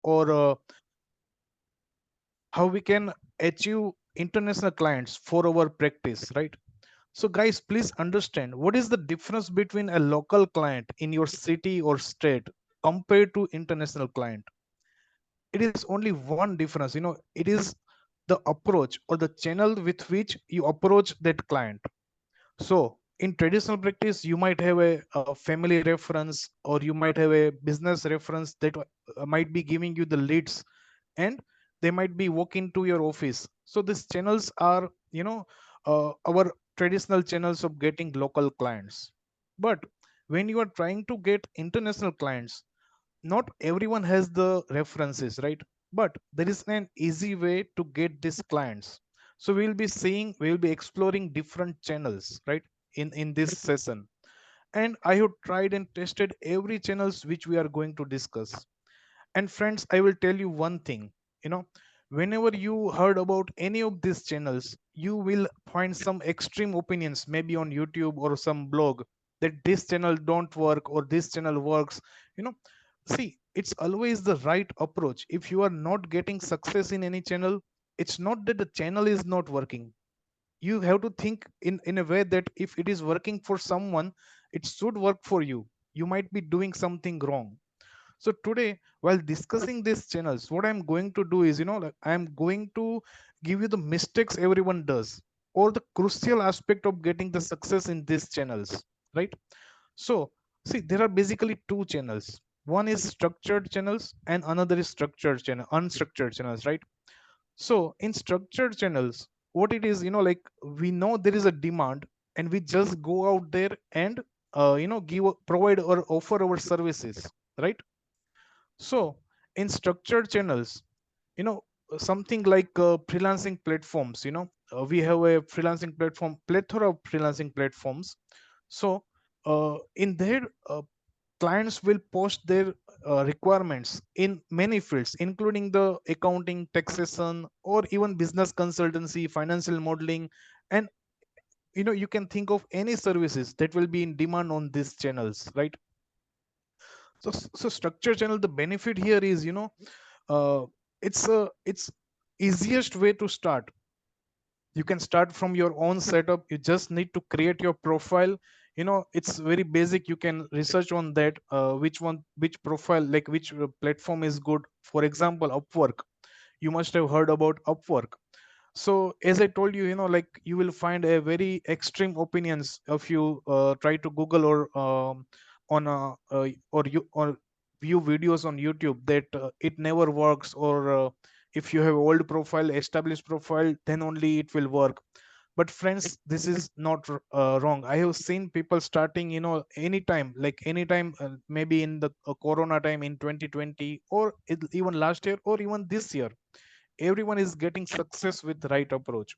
or how we can achieve international clients for our practice, right? So guys, please understand what is the difference between a local client in your city or state compared to international client. It is only one difference, it is the approach or the channel with which you approach that client. So in traditional practice, you might have a family reference, or you might have a business reference that might be giving you the leads, and they might be walking to your office. So these channels are, our traditional channels of getting local clients. But when you are trying to get international clients, not everyone has the references, right? But there is an easy way to get these clients. So we'll be exploring different channels, right, in this session. And I have tried and tested every channels which we are going to discuss. And friends, I will tell you one thing, you know whenever you heard about any of these channels, you will find some extreme opinions, maybe on YouTube or some blog, that this channel don't work or this channel works. you know See, it's always the right approach. If you are not getting success in any channel, it's not that the channel is not working. You have to think in a way that if it is working for someone, it should work for you. You might be doing something wrong. So today, while discussing these channels, what I'm going to do is, like, I'm going to give you the mistakes everyone does, or the crucial aspect of getting the success in these channels, right? So, see, there are basically two channels. One is structured channels, and another is unstructured channels, right? So, in structured channels, what it is, we know there is a demand, and we just go out there and, provide or offer our services, right? So, in structured channels, you know, something like freelancing platforms, we have a freelancing platform, plethora of freelancing platforms. So, in there, clients will post their requirements in many fields, including the accounting, taxation, or even business consultancy, financial modeling, and you can think of any services that will be in demand on these channels, right? So structured channel, the benefit here is, uh, it's easiest way to start. You can start from your own setup. You just need to create your profile. It's very basic. You can research on that, which profile, like which platform is good. For example, Upwork. You must have heard about Upwork. So as I told you, like, you will find a very extreme opinions if you try to Google, or on or view videos on YouTube, that it never works, or if you have old profile, established profile, then only it will work. But friends, this is not wrong. I have seen people starting, anytime, like anytime, maybe in the corona time in 2020, or even last year, or even this year. Everyone is getting success with the right approach.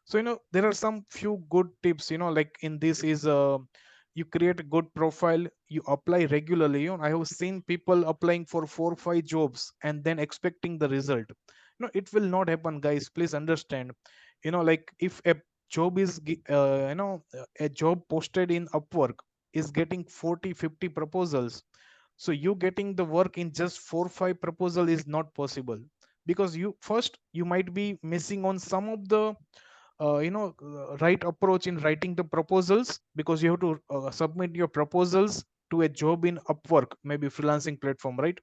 So there are some few good tips, like in this is, you create a good profile, you apply regularly. I have seen people applying for 4 or 5 jobs and then expecting the result. It will not happen, guys. Please understand. Like, if a job is a job posted in Upwork is getting 40, 50 proposals, so you getting the work in just 4 or 5 proposal is not possible. Because you might be missing on some of the right approach in writing the proposals, because you have to submit your proposals to a job in Upwork, maybe freelancing platform, right?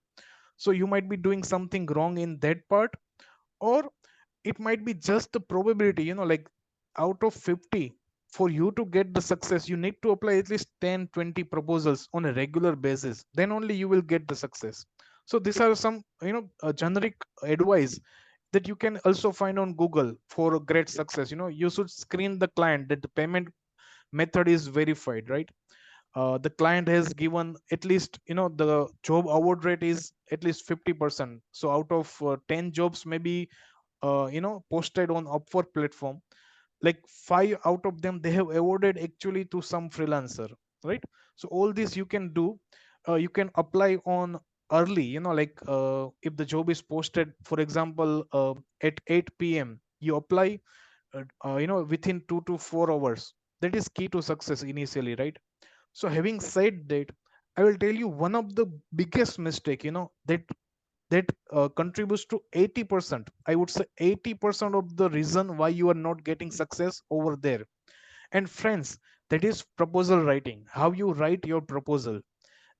So you might be doing something wrong in that part. Or it might be just the probability, like, out of 50, for you to get the success, you need to apply at least 10, 20 proposals on a regular basis, then only you will get the success. So these are some, generic advice that you can also find on Google for a great success. You should screen the client that the payment method is verified, right? The client has given at least, the job award rate is at least 50%. So out of 10 jobs, maybe posted on Upwork platform, like 5 out of them they have awarded actually to some freelancer, right? So all this you can do. You can apply on early, like, if the job is posted, for example, at 8 p.m., you apply, within 2 to 4 hours. That is key to success initially, right? So having said that, I will tell you one of the biggest mistake, that that contributes to 80%, I would say 80% of the reason why you are not getting success over there. And friends, that is proposal writing, how you write your proposal.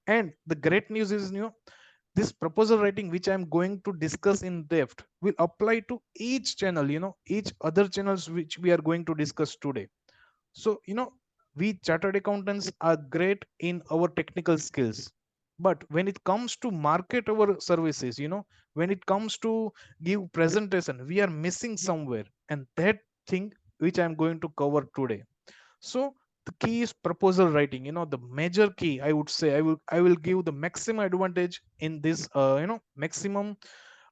And the great news is, this proposal writing which I'm going to discuss in depth will apply to each channel, each other channels which we are going to discuss today. So, we chartered accountants are great in our technical skills. But when it comes to market our services, when it comes to give presentation, we are missing somewhere. And that thing which I'm going to cover today. So the key is proposal writing. The major key, I would say, I will give the maximum advantage in this, maximum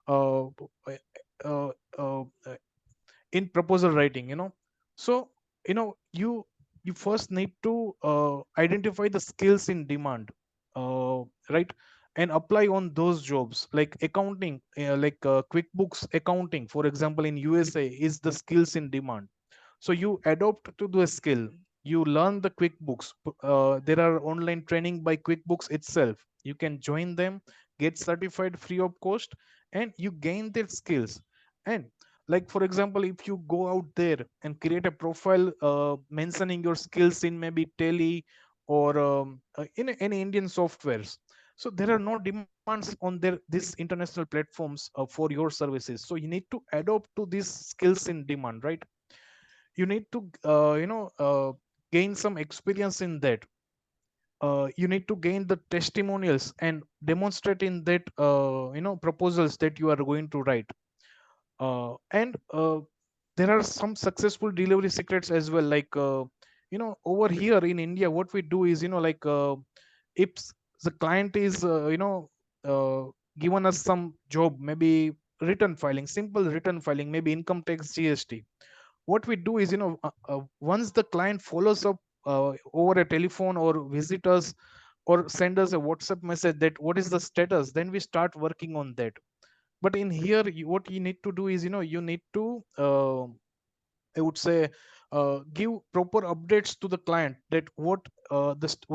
uh, uh, uh, in proposal writing. So you first need to identify the skills in demand, uh, right, and apply on those jobs. Like accounting, like quickbooks accounting, for example, in USA is the skills in demand. So you adopt to the skill, you learn the quickbooks. There are online training by quickbooks itself, you can join them, get certified free of cost, and you gain their skills. And like for example, if you go out there and create a profile mentioning your skills in maybe tele or in any Indian softwares, so there are no demands on their these international platforms for your services. So you need to adopt to these skills in demand, right? You need to gain some experience in that. You need to gain the testimonials and demonstrate in that proposals that you are going to write. And there are some successful delivery secrets as well. Like over here in India, what we do is, like if the client is uh, given us some job, maybe return filing, simple return filing, maybe income tax, GST. What we do is, once the client follows up over a telephone or visit us or send us a WhatsApp message that what is the status, then we start working on that. But in here, what you need to do is, you need to I would say give proper updates to the client that what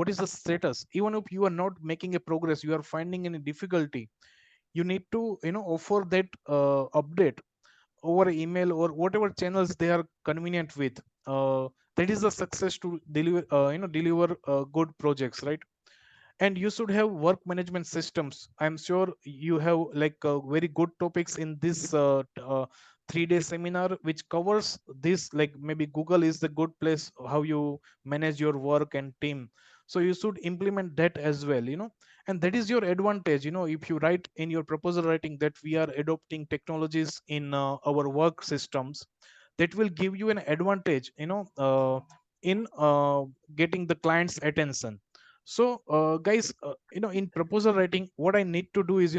is the status. Even if you are not making a progress, you are finding any difficulty, you need to offer that update over email or whatever channels they are convenient with. That is the success to deliver deliver good projects, right? And you should have work management systems. I'm sure you have like very good topics in this 3-day seminar which covers this. Like maybe Google is the good place how you manage your work and team. So you should implement that as well, and that is your advantage. If you write in your proposal writing that we are adopting technologies in our work systems, that will give you an advantage, in getting the client's attention. So guys, in proposal writing, what I need to do is,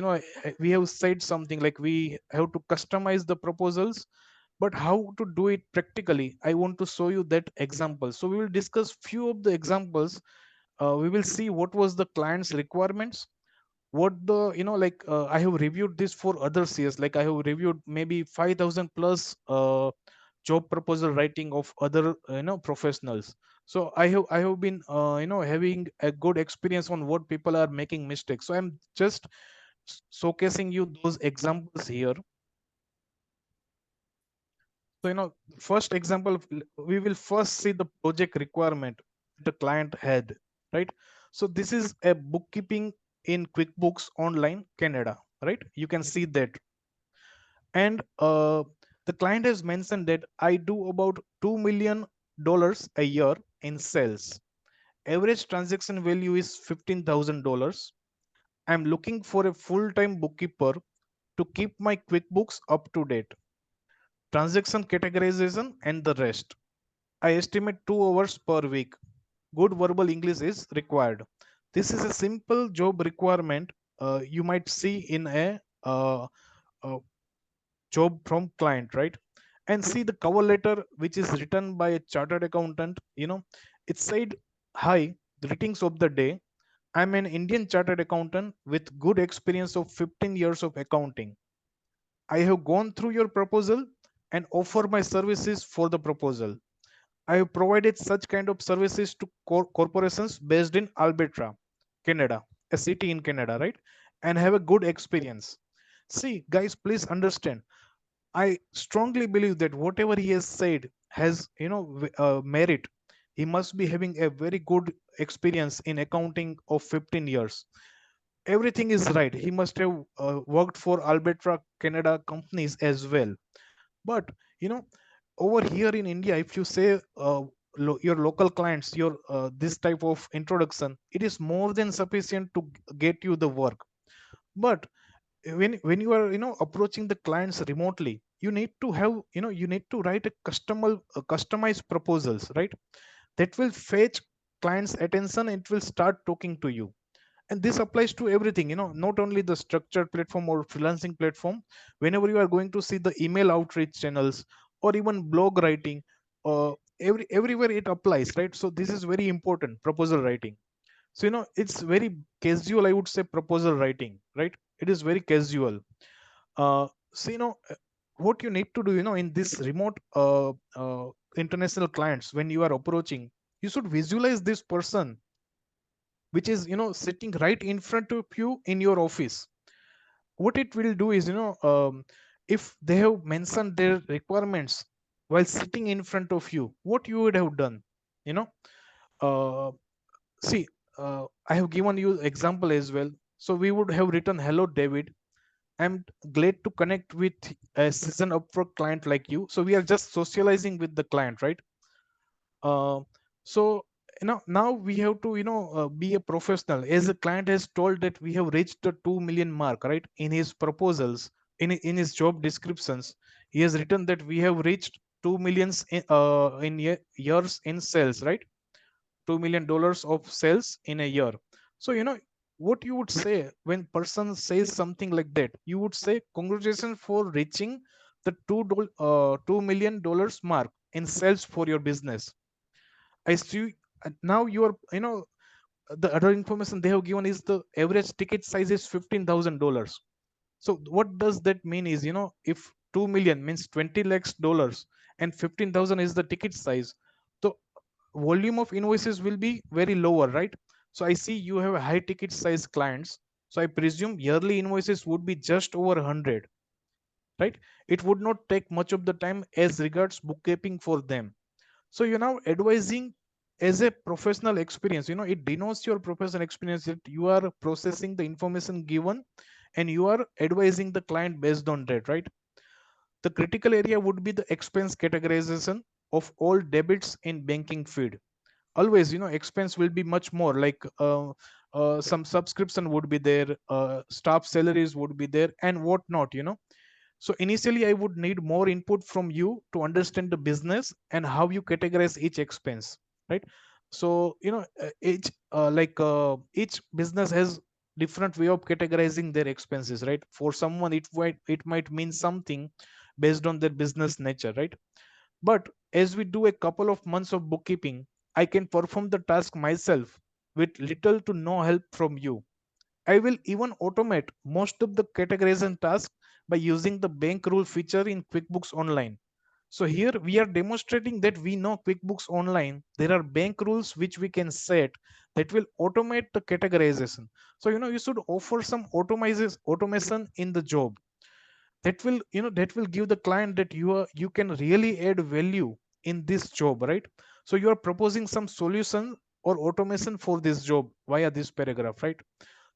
we have said something like we have to customize the proposals, but how to do it practically, I want to show you that example. So we will discuss few of the examples. We will see what was the client's requirements, what the like I have reviewed this for other CS. Like I have reviewed maybe 5,000 plus job proposal writing of other professionals. So I have been having a good experience on what people are making mistakes. So I'm just showcasing you those examples here. So first example, we will first see the project requirement the client had, right? So this is a bookkeeping in QuickBooks Online Canada, right? You can see that. And the client has mentioned that I do about $2 million a year in sales. Average transaction value is $15,000. I'm looking for a full-time bookkeeper to keep my QuickBooks up to date, transaction categorization, and the rest. I estimate 2 hours per week. Good verbal English is required. This is a simple job requirement you might see in uh, a job from client, right? And see the cover letter which is written by a chartered accountant. It said, "Hi, greetings of the day. I'm an Indian chartered accountant with good experience of 15 years of accounting. I have gone through your proposal and offer my services for the proposal. I have provided such kind of services to corporations based in Alberta, Canada, a city in Canada, right? And have a good experience. See, guys, please understand. I strongly believe that whatever he has said has, merit. He must be having a very good experience in accounting of 15 years. Everything is right. He must have worked for Alberta Canada companies as well. But you know, over here in India, if you say your local clients, your this type of introduction, it is more than sufficient to get you the work. But when you are approaching the clients remotely, you need to have you need to write a customized proposals, right? That will fetch clients attention and it will start talking to you. And this applies to everything, not only the structured platform or freelancing platform. Whenever you are going to see the email outreach channels or even blog writing, everywhere it applies, right? So this is very important, proposal writing. So it's very casual, I would say, proposal writing, right? It is very casual. So what you need to do, in this remote international clients, when you are approaching, you should visualize this person which is sitting right in front of you in your office. What it will do is, if they have mentioned their requirements while sitting in front of you, what you would have done, you know uh, see, I have given you example as well. So we would have written, hello David, I'm glad to connect with a season up for client like you. So we are just socializing with the client, right? uh, so now we have to be a professional, as the client has told that we have reached the 2 million mark, right? In his proposals, in his job descriptions, he has written that we have reached 2 millions years in sales, right? $2 million of sales in a year. So what you would say when person says something like that, you would say, congratulations for reaching the $2 million mark in sales for your business. I see. Now you are, the other information they have given is the average ticket size is $15,000. So what does that mean is, if 2 million means 20 lakhs dollars and 15,000 is the ticket size, so volume of invoices will be very lower, right? So I see you have high ticket size clients. So I presume yearly invoices would be just over 100, right? It would not take much of the time as regards bookkeeping for them. So you're now advising as a professional experience, it denotes your professional experience that you are processing the information given and you are advising the client based on that, right? The critical area would be the expense categorization of all debits in banking feed. Always, expense will be much more like some subscription would be there, staff salaries would be there, and whatnot. So initially I would need more input from you to understand the business and how you categorize each expense, right? So each business has different way of categorizing their expenses, right? For someone it might mean something based on their business nature, right? But as we do a couple of months of bookkeeping, I can perform the task myself with little to no help from you. I will even automate most of the categorization tasks by using the bank rule feature in QuickBooks Online. So here we are demonstrating that we know QuickBooks Online. There are bank rules which we can set that will automate the categorization. So you should offer some automation in the job that will give the client that you can really add value in this job, right? So you are proposing some solution or automation for this job via this paragraph, right?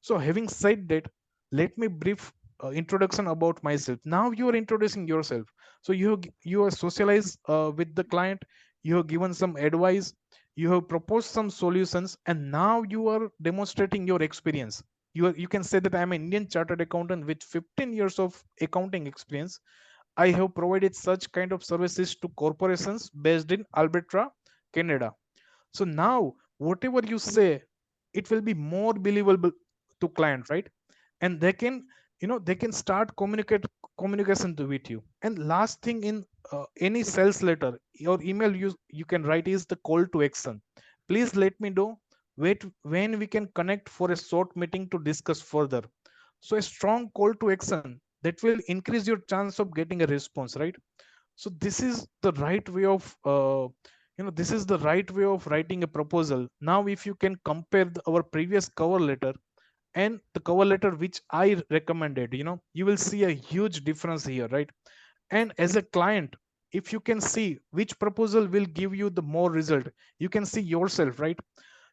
So having said that, let me brief introduction about myself. Now you are introducing yourself. So you are socialized with the client, you have given some advice, you have proposed some solutions, and now you are demonstrating your experience. You can say that I am an Indian chartered accountant with 15 years of accounting experience. I have provided such kind of services to corporations based in Alberta, Canada. So now whatever you say, it will be more believable to client, right? And they can start communication with you. And last thing, in any sales letter or email you can write is the call to action. Please let me know when we can connect for a short meeting to discuss further. So a strong call to action that will increase your chance of getting a response, right? So this is the right way of writing a proposal. Now if you can compare our previous cover letter, and the cover letter which I recommended, you will see a huge difference here, right? And as a client, if you can see which proposal will give you the more result, you can see yourself, right?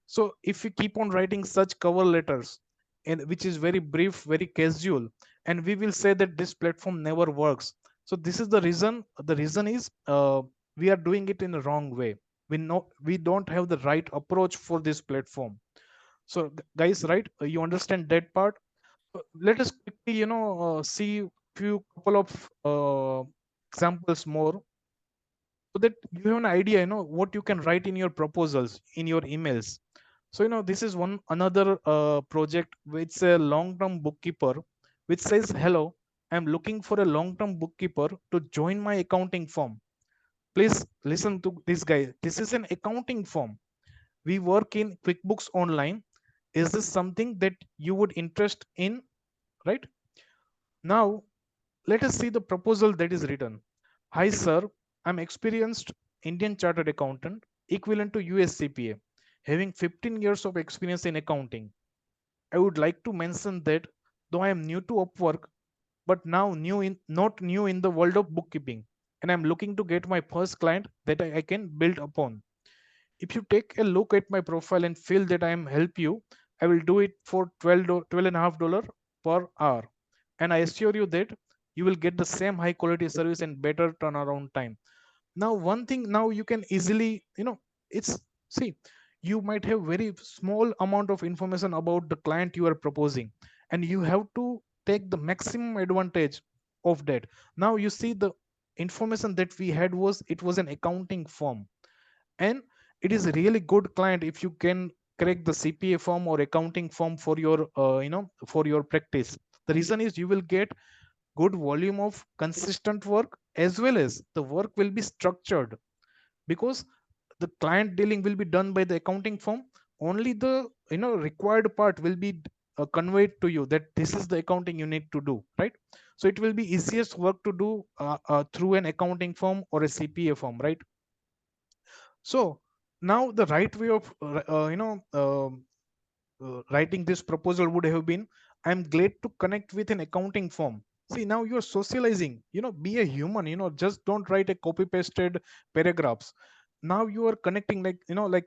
So if you keep on writing such cover letters, and which is very brief, very casual, and we will say that this platform never works. So this is the reason. The reason is we are doing it in the wrong way. We don't have the right approach for this platform. So guys, right, you understand that part. Let us quickly, see few couple of examples more, so that you have an idea, what you can write in your proposals, in your emails. So this is one another project which a long term bookkeeper, which says, hello, I'm looking for a long term bookkeeper to join my accounting firm. Please listen to this guy. This is an accounting firm. We work in QuickBooks Online. Is this something that you would interest in, right? Now let us see the proposal that is written. Hi, sir. I'm experienced Indian Chartered Accountant, equivalent to US CPA, having 15 years of experience in accounting. I would like to mention that though I am new to Upwork, but now not new in the world of bookkeeping, and I'm looking to get my first client that I can build upon. If you take a look at my profile and feel that I am help you, I will do it for 12 and a half dollar per hour, and I assure you that you will get the same high quality service and better turnaround time. Now one thing, now you can easily, it's, see, you might have very small amount of information about the client you are proposing, and you have to take the maximum advantage of that. Now you see the information that we had was, it was an accounting firm, and it is a really good client if you can correct the CPA form or accounting form for your for your practice. The reason is you will get good volume of consistent work, as well as the work will be structured, because the client dealing will be done by the accounting firm. Only the required part will be conveyed to you, that this is the accounting you need to do, right? So it will be easiest work to do through an accounting firm or a CPA firm, right? So now the right way of writing this proposal would have been, I'm glad to connect with an accounting firm. See, now you're socializing, be a human, just don't write a copy pasted paragraphs. Now you are connecting, like, like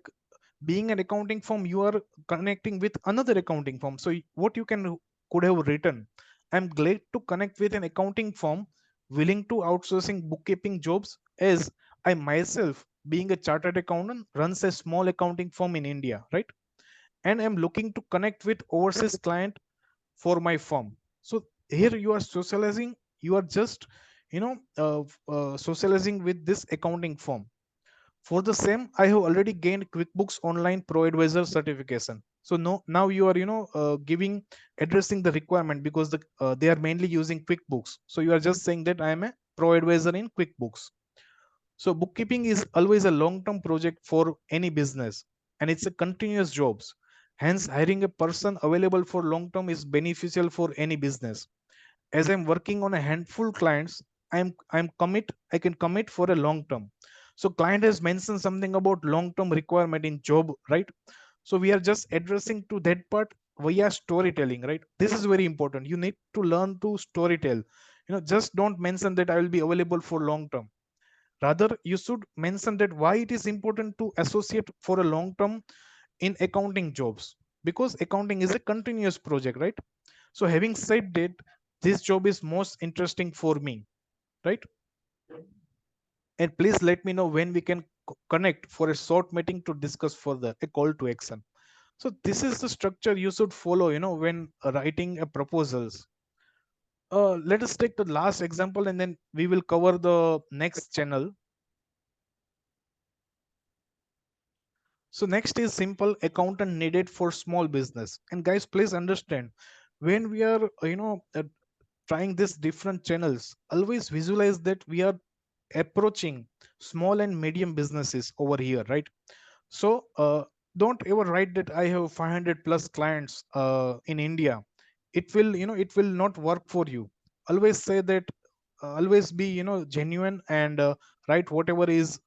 being an accounting firm, you are connecting with another accounting firm. So what you could have written, I'm glad to connect with an accounting firm willing to outsourcing bookkeeping jobs, as I myself, being a chartered accountant, runs a small accounting firm in India, right? And I'm looking to connect with overseas client for my firm. So here you are socializing, you are just socializing with this accounting firm. For the same, I have already gained QuickBooks Online Pro Advisor certification. So no, now you are giving, addressing the requirement, because they are mainly using QuickBooks. So you are just saying that I am a Pro Advisor in QuickBooks. So bookkeeping is always a long-term project for any business, and it's a continuous jobs. Hence, hiring a person available for long-term is beneficial for any business. As I'm working on a handful clients, I can commit for a long term. So client has mentioned something about long term requirement in job, right? So we are just addressing to that part via storytelling, right? This is very important. You need to learn to storytell. Just don't mention that I will be available for long term. Rather, you should mention that why it is important to associate for a long term in accounting jobs, because accounting is a continuous project, right? So having said that, this job is most interesting for me, right? And please let me know when we can connect for a short meeting to discuss further, a call to action. So this is the structure you should follow, when writing a proposals. Let us take the last example, and then we will cover the next channel. So next is simple accountant needed for small business. And guys, please understand, when we are trying these different channels, always visualize that we are approaching small and medium businesses over here, right? So don't ever write that I have 500 plus clients in India. It will, it will not work for you. Always say that, always be, genuine, and write whatever is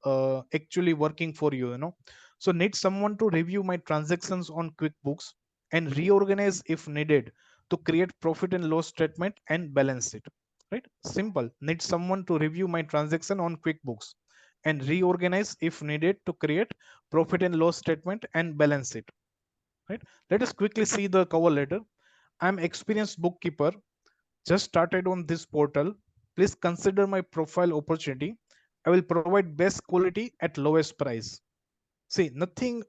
actually working for you. So need someone to review my transactions on QuickBooks. and reorganize if needed to create profit and loss statement and balance it. Right? Simple. Need someone to review my transaction on QuickBooks and reorganize if needed to create profit and loss statement and balance it. Right? Let us quickly see the cover letter. I'm experienced bookkeeper, just started on this portal. Please consider my profile opportunity. I will provide best quality at lowest price. See, nothing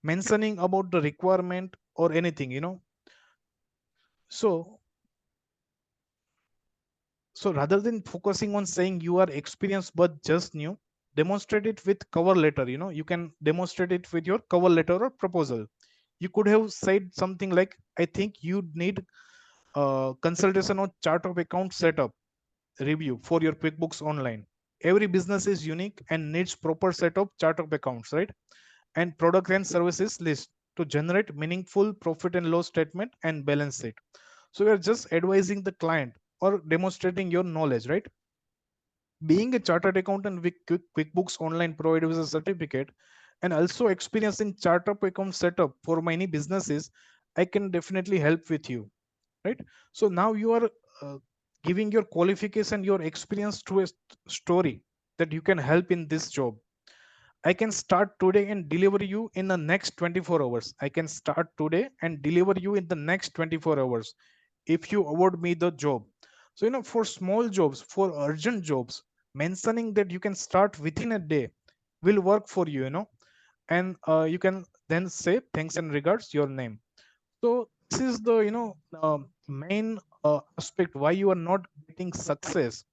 mentioning about the requirement or anything, So, so rather than focusing on saying you are experienced but just new, demonstrate it with cover letter. You can demonstrate it with your cover letter or proposal. You could have said something like, I think you need consultation on chart of account setup review for your QuickBooks Online. Every business is unique and needs proper set of chart of accounts, right? And product and services list to generate meaningful profit and loss statement and balance it. So you're just advising the client or demonstrating your knowledge, right? Being a chartered accountant with QuickBooks Online provides a certificate and also experience in chart of account setup for many businesses, I can definitely help with you, right? So now you are uh, giving your qualification, your experience to a story that you can help in this job. I can start today and deliver you in the next 24 hours. I can start today and deliver you in the next 24 hours if you award me the job. So, for small jobs, for urgent jobs, mentioning that you can start within a day will work for you, and you can then say thanks and regards your name. So this is the main aspect why you are not getting success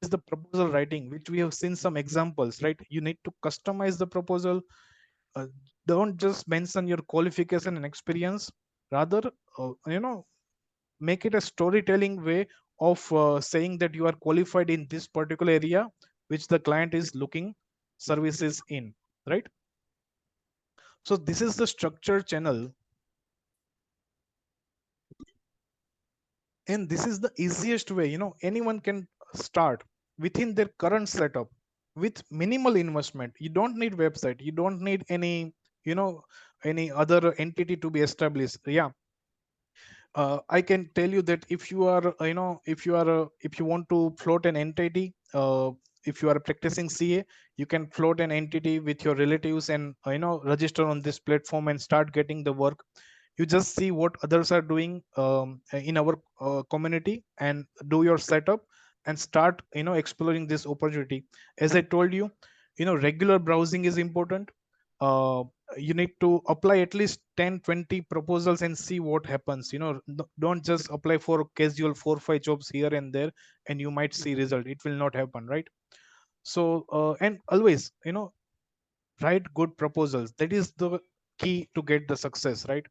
is the proposal writing, which we have seen some examples, right? You need to customize the proposal. uh, don't just mention your qualification and experience, rather make it a storytelling way of saying that you are qualified in this particular area which the client is looking services in, right? So this is the structure channel, and this is the easiest way. Anyone can start within their current setup with minimal investment. You don't need website, you don't need any you know any other entity to be established. Yeah, I can tell you that if you are if you want to float an entity, if you are practicing CA, you can float an entity with your relatives and register on this platform and start getting the work. You just see what others are doing in our community and do your setup and start exploring this opportunity. As I told you, regular browsing is important. uh, you need to apply at least 10-20 proposals and see what happens. Don't just apply for casual 4-5 jobs here and there and you might see result. It will not happen, right? So and always write good proposals. That is the key to get the success, right?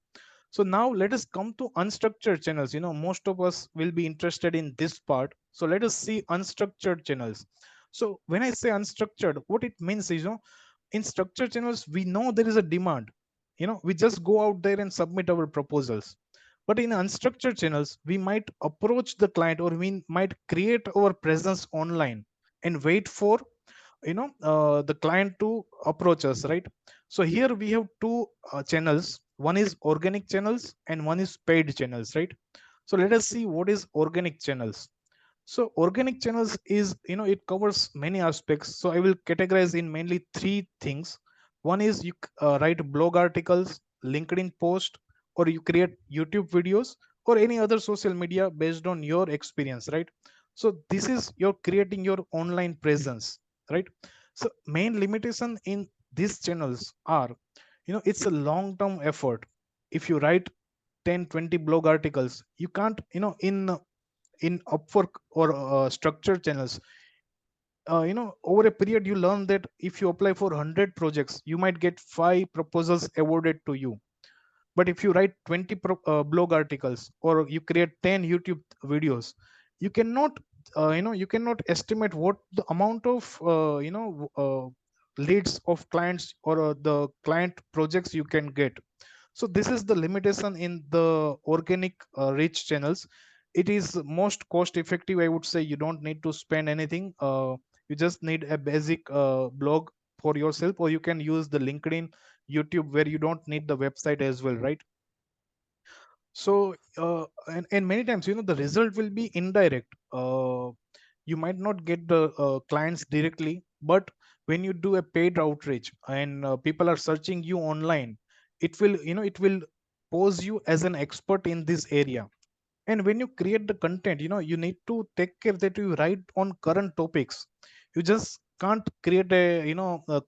So now let us come to unstructured channels. Most of us will be interested in this part. So let us see unstructured channels. So when I say unstructured, what it means is, in structured channels, we know there is a demand. We just go out there and submit our proposals. But in unstructured channels, we might approach the client or we might create our presence online and wait for the client to approach us, right? So here we have two channels. One is organic channels and one is paid channels, right? So let us see what is organic channels. So organic channels is, it covers many aspects. So I will categorize in mainly three things. One is you write blog articles, LinkedIn post, or you create YouTube videos or any other social media based on your experience, right? So this is you're creating your online presence, right? So main limitation in these channels are, it's a long term effort. If you write 10-20 blog articles, you can't, in Upwork or structured channels, over a period you learn that if you apply for 100 projects, you might get 5 proposals awarded to you. But if you write 20 blog articles or you create 10 YouTube videos, you cannot you cannot estimate what the amount of leads of clients or the client projects you can get. So this is the limitation in the organic reach channels. It is most cost effective, I would say. You don't need to spend anything. You just need a basic blog for yourself, or you can use the LinkedIn, YouTube, where you don't need the website as well, right? So and many times, the result will be indirect. You might not get the clients directly, but when you do a paid outreach and people are searching you online, it will pose you as an expert in this area. And when you create the content, you need to take care that you write on current topics. You just can't create a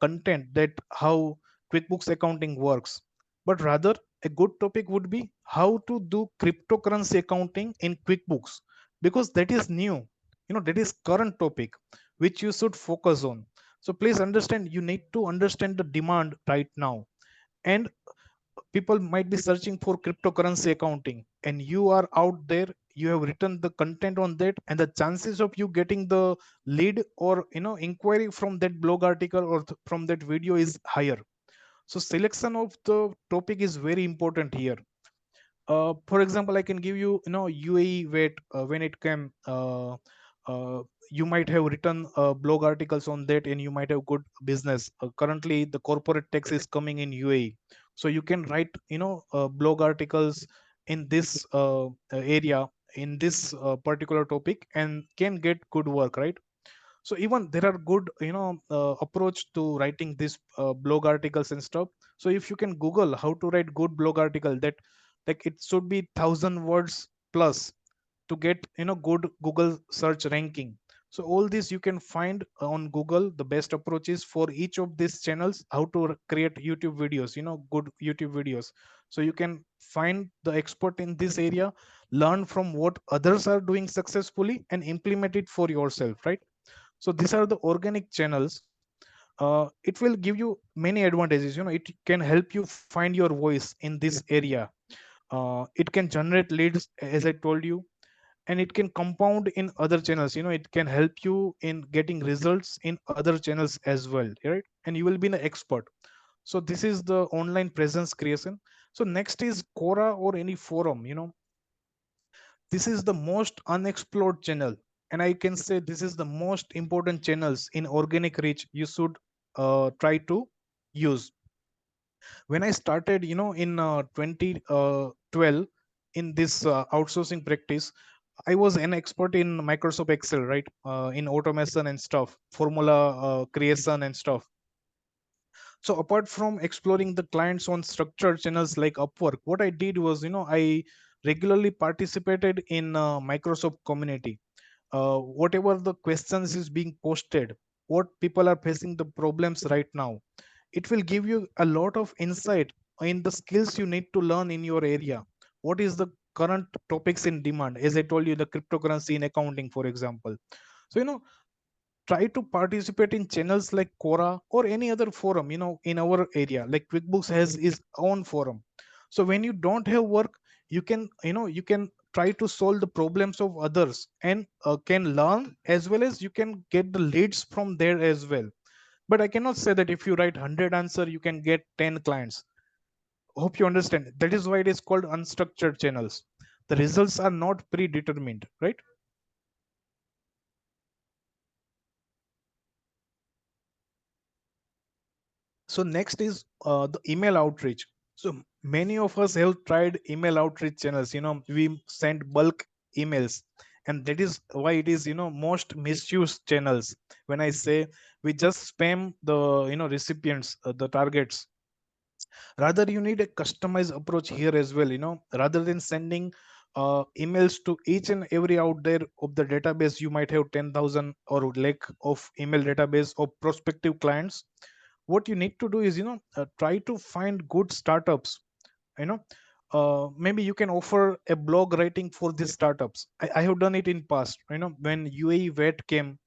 content that how QuickBooks accounting works, but rather a good topic would be how to do cryptocurrency accounting in QuickBooks, because that is new, that is current topic which you should focus on. So please understand, you need to understand the demand right now. And people might be searching for cryptocurrency accounting, and you are out there, you have written the content on that, and the chances of you getting the lead or inquiry from that blog article or from that video is higher. So selection of the topic is very important here. For example, I can give you, UAE weight. When it came, uh, you might have written blog articles on that, and you might have good business. Currently the corporate tax is coming in UAE, so you can write blog articles in this area, in this particular topic, and can get good work, right? So even there are good approach to writing this blog articles and stuff. So if you can google how to write good blog article, that like it should be 1,000 words plus to get good Google search ranking. So all this you can find on Google. The best approaches for each of these channels, how to create YouTube videos, good YouTube videos. So you can find the expert in this area, learn from what others are doing successfully, and implement it for yourself, right? So these are the organic channels. It will give you many advantages. It can help you find your voice in this area. It can generate leads, as I told you, and it can compound in other channels. It can help you in getting results in other channels as well, right? And you will be an expert. So this is the online presence creation. So next is Quora or any forum. This is the most unexplored channel, and I can say this is the most important channels in organic reach you should try to use. When I started in 2012 in this outsourcing practice, I was an expert in Microsoft Excel, right? In automation and stuff, formula creation and stuff. So apart from exploring the clients on structured channels like Upwork, what I did was, I regularly participated in Microsoft community. Whatever the questions is being posted, what people are facing the problems right now, it will give you a lot of insight in the skills you need to learn in your area. What is the current topics in demand? As I told you, the cryptocurrency in accounting, for example. So try to participate in channels like Quora or any other forum, in our area. Like QuickBooks has its own forum. So when you don't have work, you can try to solve the problems of others, and can learn, as well as you can get the leads from there as well. But I cannot say that if you write 100 answer, you can get 10 clients. Hope you understand. That is why it is called unstructured channels. The results are not predetermined, right? So next is the email outreach. So many of us have tried email outreach channels. We send bulk emails, and that is why it is most misused channels. When I say, we just spam the recipients, the targets. Rather, you need a customized approach here as well. Rather than sending emails to each and every out there of the database, you might have 10,000 or lakh of email database of prospective clients. What you need to do is try to find good startups. you know Maybe you can offer a blog writing for these startups. I have done it in past. When UAE vet came,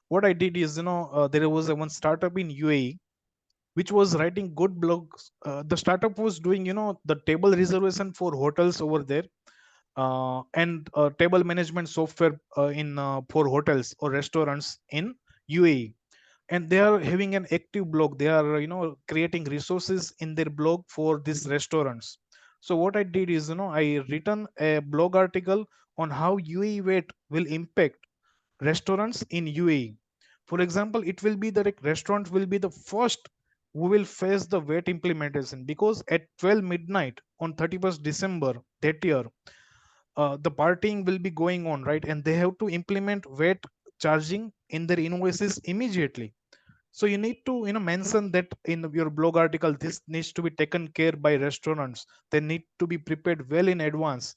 what I did is, there was a one startup in UAE which was writing good blogs. The startup was doing the table reservation for hotels over there, and table management software in for hotels or restaurants in UAE. And they are having an active blog. They are creating resources in their blog for these restaurants. So what I did is, I written a blog article on how UAE weight will impact restaurants in UAE. For example, it will be that a restaurant will be the first we will face the wait implementation, because at 12 midnight on 31st December that year, the partying will be going on, right? And they have to implement wait charging in their invoices immediately. So you need to mention that in your blog article, this needs to be taken care by restaurants. They need to be prepared well in advance,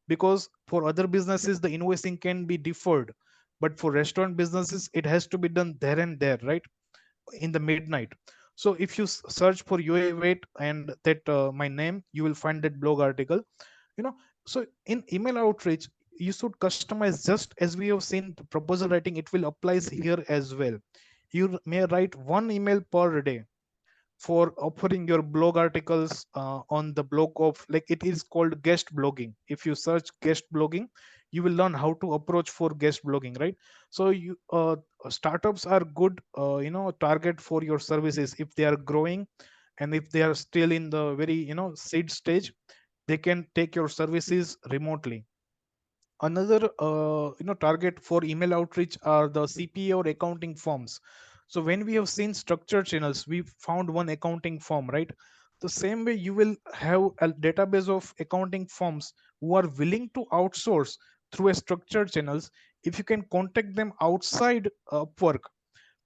because for other businesses the invoicing can be deferred, but for restaurant businesses it has to be done there and there, right, in the midnight. So if you search for UA weight and that my name, you will find that blog article. you know so in email outreach, you should customize just as we have seen the proposal writing. It will applies here as well. You may write one email per day for offering your blog articles on the blog of, like, it is called guest blogging. If you search guest blogging, you will learn how to approach for guest blogging, right? So you startups are good target for your services. If they are growing and if they are still in the very seed stage, they can take your services remotely. Another target for email outreach are the CPA or accounting firms. So when we have seen structured channels, we found one accounting firm, right? The same way you will have a database of accounting firms who are willing to outsource through a structured channels. If you can contact them outside Upwork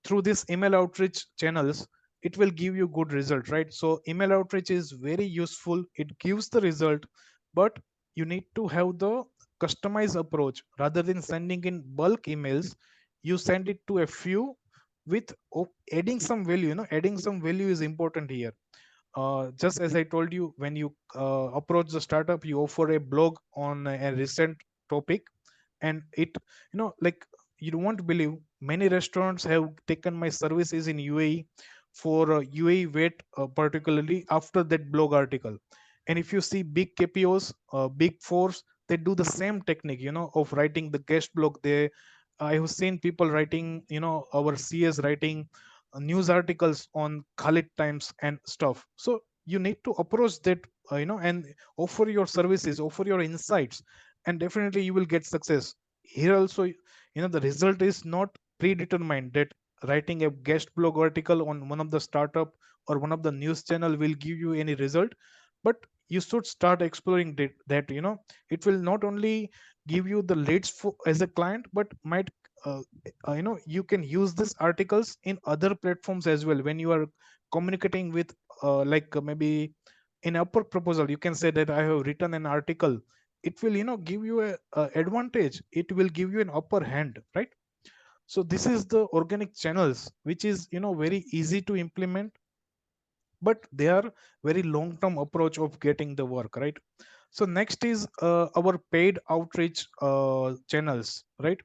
through this email outreach channels, it will give you good result, right? So email outreach is very useful, it gives the result, but you need to have the customized approach. Rather than sending in bulk emails, you send it to a few with adding some value. Adding some value is important here. Just as I told you, when you approach the startup, you offer a blog on a recent topic, and it, like, you won't believe, many restaurants have taken my services in UAE for UAE wait, particularly after that blog article. And if you see big KPOs, big fours, they do the same technique, of writing the guest blog. I have seen people writing, our CS writing news articles on Khalid Times and stuff. So you need to approach that, and offer your services, offer your insights, and definitely you will get success. Here also, the result is not predetermined that writing a guest blog article on one of the startup or one of the news channel will give you any result. But you should start exploring that it will not only give you the leads for as a client, but might uh, you can use these articles in other platforms as well when you are communicating with maybe in upper proposal. You can say that I have written an article. It will give you a advantage, it will give you an upper hand, right? So this is the organic channels, which is very easy to implement, but they are very long term approach of getting the work, right? So next is our paid outreach channels, right?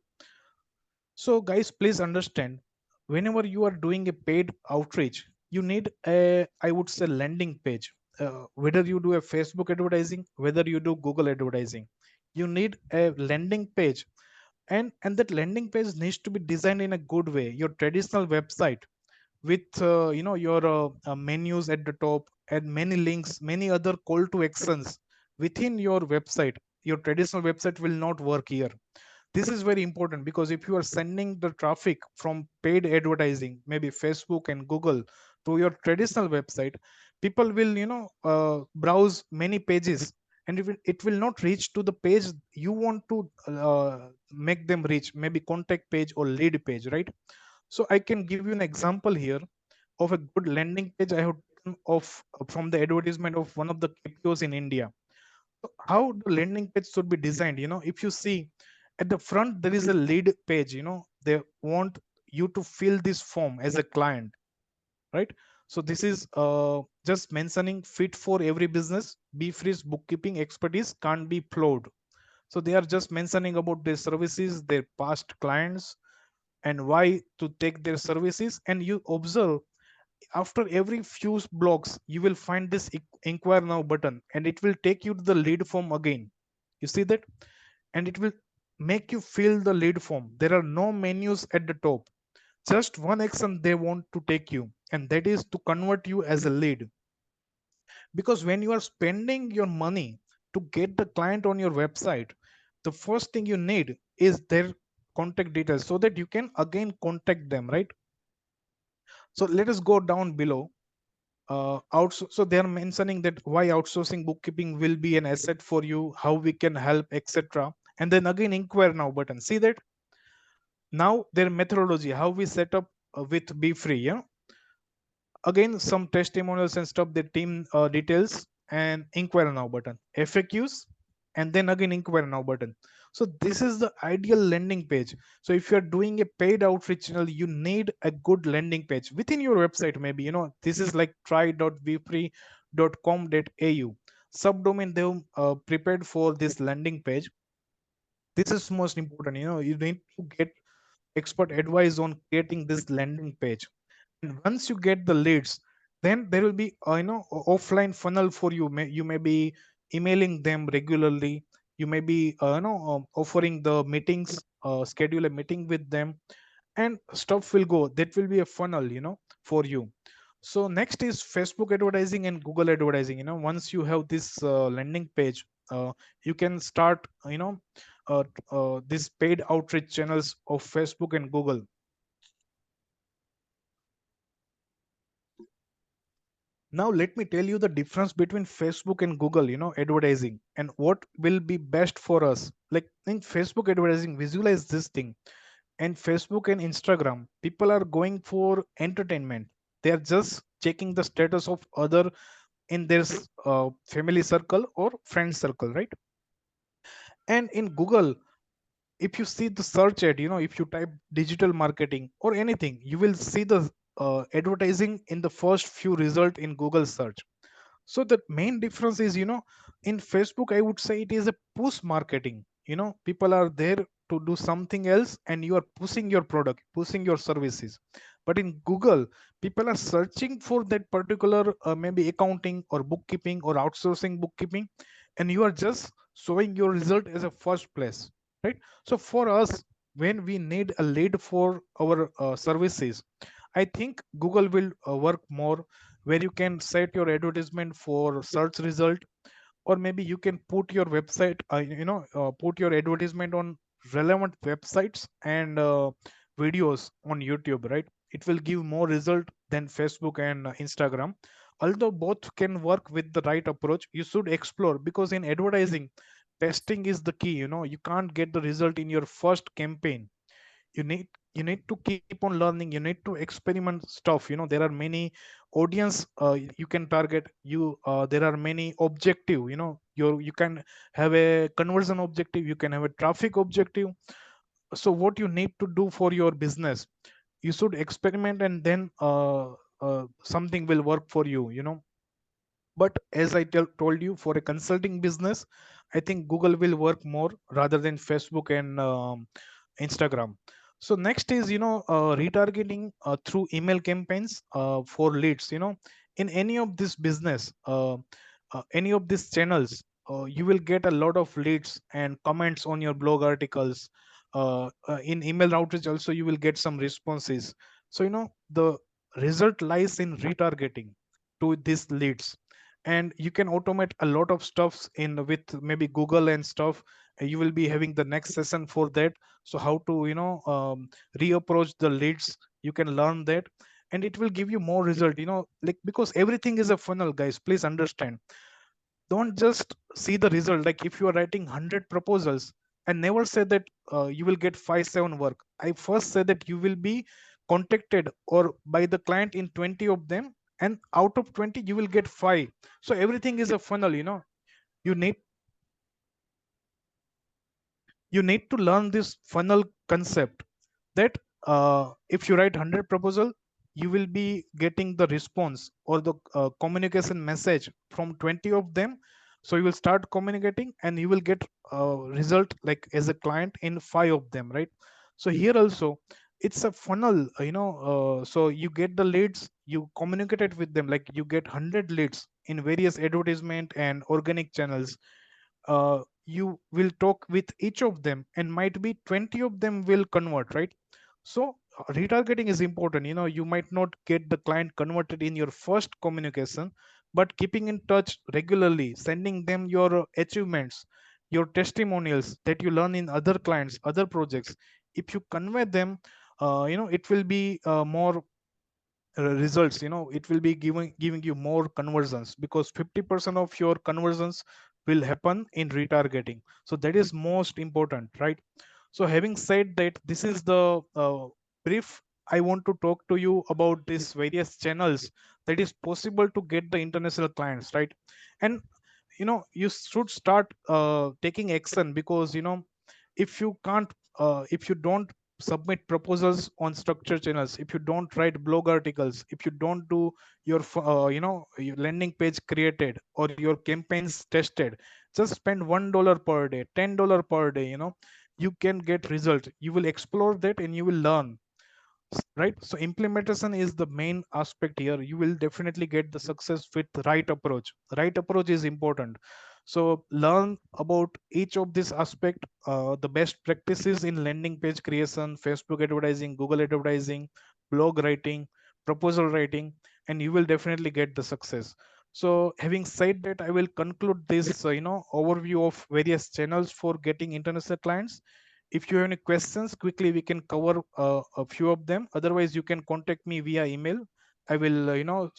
So guys, please understand, whenever you are doing a paid outreach, you need a, I would say, landing page. Whether you do a Facebook advertising, whether you do Google advertising, you need a landing page. And that landing page needs to be designed in a good way. Your traditional website with your menus at the top and many links, many other call to actions within your website. Your traditional website will not work here. This is very important, because if you are sending the traffic from paid advertising, maybe Facebook and Google, to your traditional website, people will browse many pages, and it will not reach to the page you want to make them reach, maybe contact page or lead page, right? So I can give you an example here of a good landing page I have taken of from the advertisement of one of the KPOs in India. So how the landing page should be designed? If you see at the front, there is a lead page. They want you to fill this form as a client, right? So this is just mentioning fit for every business. Be free bookkeeping expertise can't be flawed. So they are just mentioning about their services, their past clients, and why to take their services. And you observe, after every few blocks you will find this inquire now button, and it will take you to the lead form again. You see that? And it will make you fill the lead form. There are no menus at the top, just one action they want to take you, and that is to convert you as a lead. Because when you are spending your money to get the client on your website, the first thing you need is their contact details, so that you can again contact them, right? So let us go down below. So they are mentioning that why outsourcing bookkeeping will be an asset for you, how we can help, etc. And then again inquire now button. See that now their methodology, how we set up with Be Free. Yeah, again some testimonials and stuff, the team details, and inquire now button, FAQs, and then again inquire now button. So this is the ideal landing page. So if you're doing a paid outreach channel, you need a good landing page within your website. Maybe this is like try.vfree.com.au subdomain they prepared for this landing page. This is most important. You need to get expert advice on creating this landing page. And once you get the leads, then there will be offline funnel for you. You may be emailing them regularly. You may be offering the meetings, schedule a meeting with them, and stuff will go. That will be a funnel for you. So next is Facebook advertising and Google advertising. Once you have this landing page, you can start this paid outreach channels of Facebook and Google. Now let me tell you the difference between Facebook and Google advertising, and what will be best for us. Like in Facebook advertising, visualize this thing. And Facebook and Instagram, people are going for entertainment. They are just checking the status of other in their family circle or friend circle, right? And in Google, if you see the search ad, if you type digital marketing or anything, you will see the advertising in the first few result in Google search. So the main difference is, in Facebook, I would say it is a push marketing. People are there to do something else, and you are pushing your product, pushing your services. But in Google, people are searching for that particular maybe accounting or bookkeeping or outsourcing bookkeeping, and you are just showing your result as a first place, right? So for us, when we need a lead for our services, I think Google will work more, where you can set your advertisement for search result, or maybe you can put your website put your advertisement on relevant websites and videos on YouTube, right? It will give more result than Facebook and Instagram. Although both can work with the right approach, you should explore, because in advertising, testing is the key. You can't get the result in your first campaign. You need to keep on learning. You need to experiment stuff. There are many audience you can target. There are many objective. You can have a conversion objective, you can have a traffic objective. So what you need to do for your business, you should experiment, and then something will work for you. But as I told you, for a consulting business, I think Google will work more rather than Facebook and Instagram. So next is retargeting through email campaigns for leads. In any of this business, any of these channels, you will get a lot of leads and comments on your blog articles. In email outreach also, you will get some responses. So the result lies in retargeting to these leads, and you can automate a lot of stuffs in with maybe Google and stuff. You will be having the next session for that. So how to reapproach the leads, you can learn that, and it will give you more result. Like, because everything is a funnel, guys, please understand. Don't just see the result. Like if you are writing 100 proposals, and never say that you will get 5 7 work. I first say that you will be contacted or by the client in 20 of them, and out of 20 you will get 5. So everything is a funnel. You need you need to learn this funnel concept, that if you write 100 proposal, you will be getting the response or the communication message from 20 of them. So you will start communicating, and you will get result like as a client in 5 of them, right? So here also, it's a funnel. So you get the leads, you communicated with them, like you get 100 leads in various advertisement and organic channels. You will talk with each of them, and might be 20 of them will convert, right? So retargeting is important. You might not get the client converted in your first communication, but keeping in touch regularly, sending them your achievements, your testimonials that you learn in other clients, other projects, if you convey them, it will be more results, it will be giving you more conversions, because 50% of your conversions will happen in retargeting. So that is most important, right? So having said that, this is the brief. I want to talk to you about these various channels that is possible to get the international clients, right? And you should start taking action, because if you can't if you don't submit proposals on structured channels, if you don't write blog articles, if you don't do your your landing page created or your campaigns tested, just spend $1 per day, $10 per day, you can get result. You will explore that and you will learn, right? So implementation is the main aspect here. You will definitely get the success with the right approach. The right approach is important. So learn about each of this aspect, the best practices in landing page creation, Facebook advertising, Google advertising, blog writing, proposal writing, and you will definitely get the success. So having said that, I will conclude this overview of various channels for getting international clients. If you have any questions, quickly we can cover a few of them. Otherwise, you can contact me via email. I will,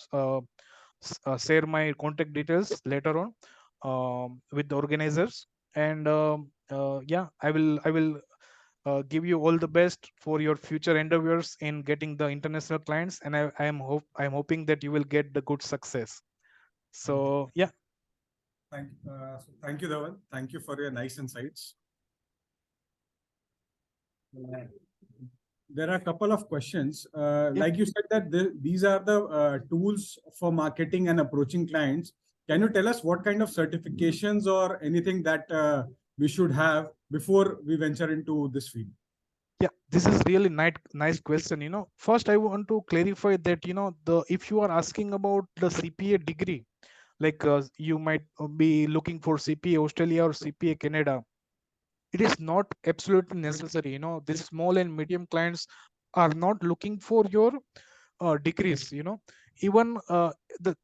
share my contact details later on with the organizers. And yeah, I will give you all the best for your future endeavors in getting the international clients. And I am hoping that you will get the good success. Thank you. So yeah. Thank you, Dhaval. Thank you for your nice insights. Uh, there are a couple of questions. Yeah. Like you said that these are the tools for marketing and approaching clients. Can you tell us what kind of certifications or anything that we should have before we venture into this field? Yeah, this is really nice question. First I want to clarify that the if you are asking about the CPA degree, like you might be looking for CPA Australia or CPA Canada, it is not absolutely necessary. These small and medium clients are not looking for your degrees. Even the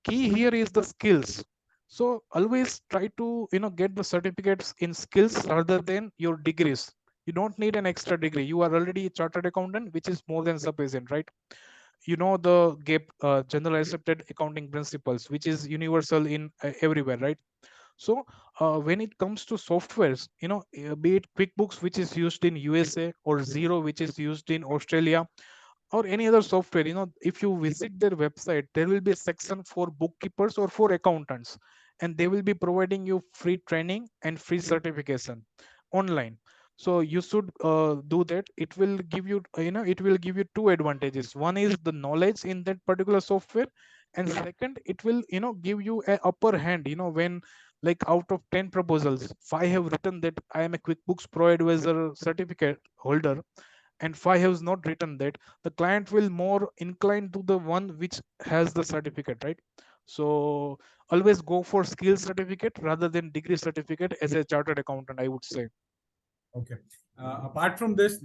key here is the skills. So always try to get the certificates in skills rather than your degrees. You don't need an extra degree. You are already a chartered accountant, which is more than sufficient, right? The gap general accepted accounting principles, which is universal in everywhere, right? So when it comes to softwares, be it QuickBooks, which is used in USA, or Zero, which is used in Australia, or any other software, if you visit their website, there will be a section for bookkeepers or for accountants, and they will be providing you free training and free certification online. So you should do that. It will give you, it will give you two advantages. One is the knowledge in that particular software, and second, it will give you a upper hand. When, like, out of 10 proposals, 5 have written that I am a QuickBooks Pro Advisor certificate holder, and 5 has not written that, the client will more inclined to the one which has the certificate, right? So always go for skill certificate rather than degree certificate as a chartered accountant, I would say. Okay. Apart from this,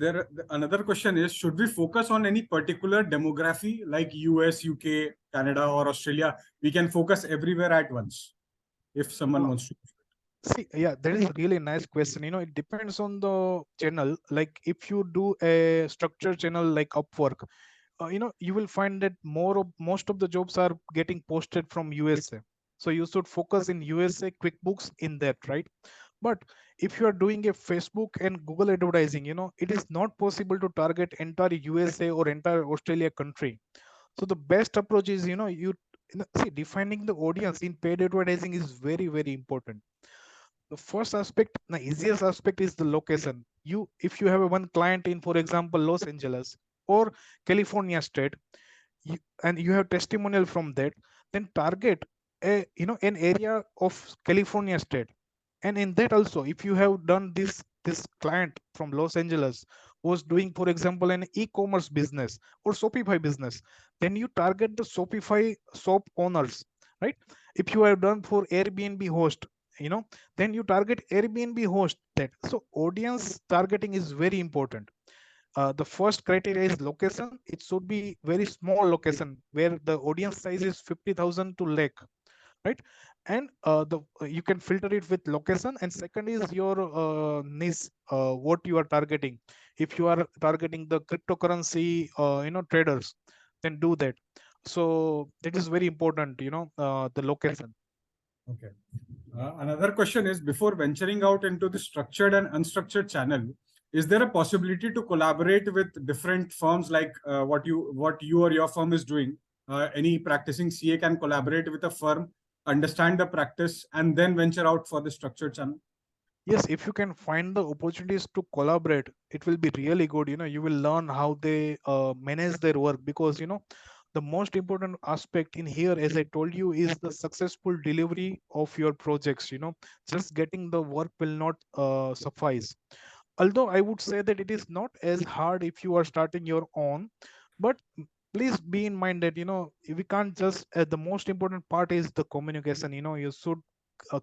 another question is: should we focus on any particular demography like US, UK, Canada, or Australia? We can focus everywhere at once if someone uh, wants to. See, yeah, that is a really nice question. It depends on the channel. Like if you do a structured channel like Upwork, you will find that most of the jobs are getting posted from USA. So you should focus in USA QuickBooks in that, right? But if you are doing a Facebook and Google advertising, it is not possible to target entire USA or entire Australia country. So the best approach is, see, defining the audience in paid advertising is very, very important. The first aspect, the easiest aspect, is the location. If you have a one client in, for example, Los Angeles or California state, and you have testimonial from that, then target an area of California state. And in that also, if you have done this client from Los Angeles was doing, for example, an e-commerce business or Shopify business, then you target the Shopify shop owners, right? If you have done for Airbnb host, then you target Airbnb host. That, so audience targeting is very important. The first criteria is location. It should be very small location where the audience size is 50,000 to lakh, right? And the you can filter it with location. And second is your niche, what you are targeting. If you are targeting the cryptocurrency traders, then do that. So that is very important, the location. Okay. Another question is, before venturing out into the structured and unstructured channel, is there a possibility to collaborate with different firms like what you or your firm is doing? Any practicing CA can collaborate with a firm, understand the practice, and then venture out for the structured channel. Yes, if you can find the opportunities to collaborate, it will be really good. You will learn how they manage their work, because the most important aspect in here, as I told you, is the successful delivery of your projects. Just getting the work will not suffice. Although I would say that it is not as hard if you are starting your own, but please be in mind that we can't just the most important part is the communication. You should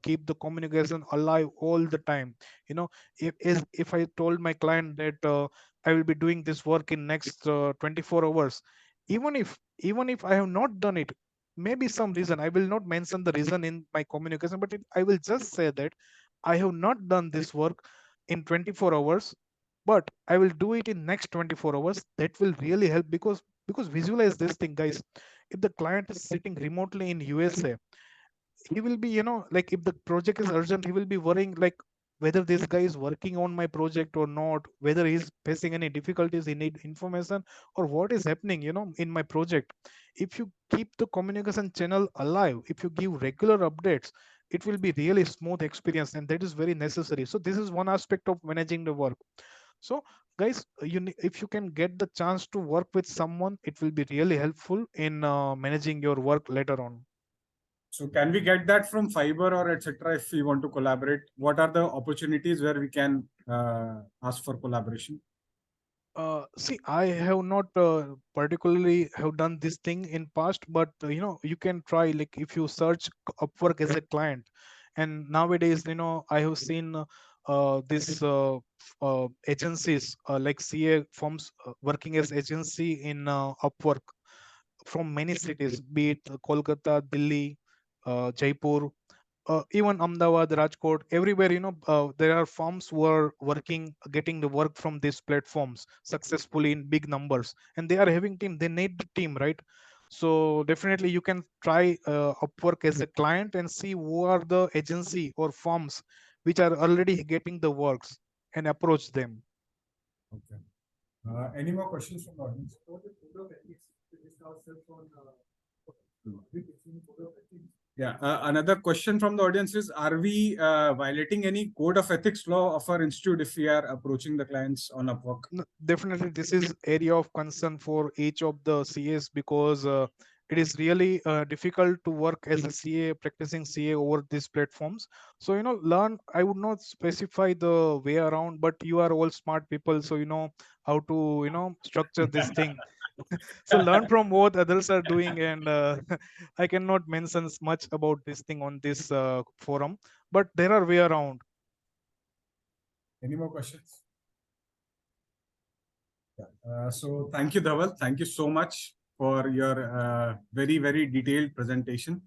keep the communication alive all the time. If I told my client that I will be doing this work in next 24 hours, even if I have not done it, maybe some reason, I will not mention the reason in my communication, but I will just say that I have not done this work in 24 hours, but I will do it in next 24 hours. That will really help, because visualize this thing, guys. If the client is sitting remotely in USA, he will be, like, if the project is urgent, he will be worrying, like, whether this guy is working on my project or not, whether he's facing any difficulties, he need information, or what is happening, in my project. If you keep the communication channel alive, if you give regular updates, it will be really smooth experience, and that is very necessary. So this is one aspect of managing the work. So guys, if you can get the chance to work with someone, it will be really helpful in managing your work later on. So can we get that from Fiber or etc. if we want to collaborate? What are the opportunities where we can ask for collaboration? See, I have not particularly have done this thing in past, but you can try, like, if you search Upwork as a client, and nowadays, I have seen this agencies, like CA firms, working as agency in Upwork from many cities, be it Kolkata, Delhi, Jaipur, even Ahmedabad, Rajkot, everywhere, there are firms who are working, getting the work from these platforms successfully in big numbers, and they are having team. They need the team, right? So definitely, you can try Upwork as a client and see who are the agency or firms which are already getting the works, and approach them. Okay. Any more questions from the audience? Yeah. Another question from the audience is: are we violating any code of ethics law of our institute if we are approaching the clients on Upwork? Definitely, this is area of concern for each of the CAs, because it is really difficult to work as a CA, practicing CA over these platforms. So learn. I would not specify the way around, but you are all smart people, so you know how to structure this thing. So learn from what others are doing, and I cannot mention much about this thing on this forum, but there are way around. Any more questions? Yeah. So thank you, Dhaval. Thank you so much for your very, very detailed presentation.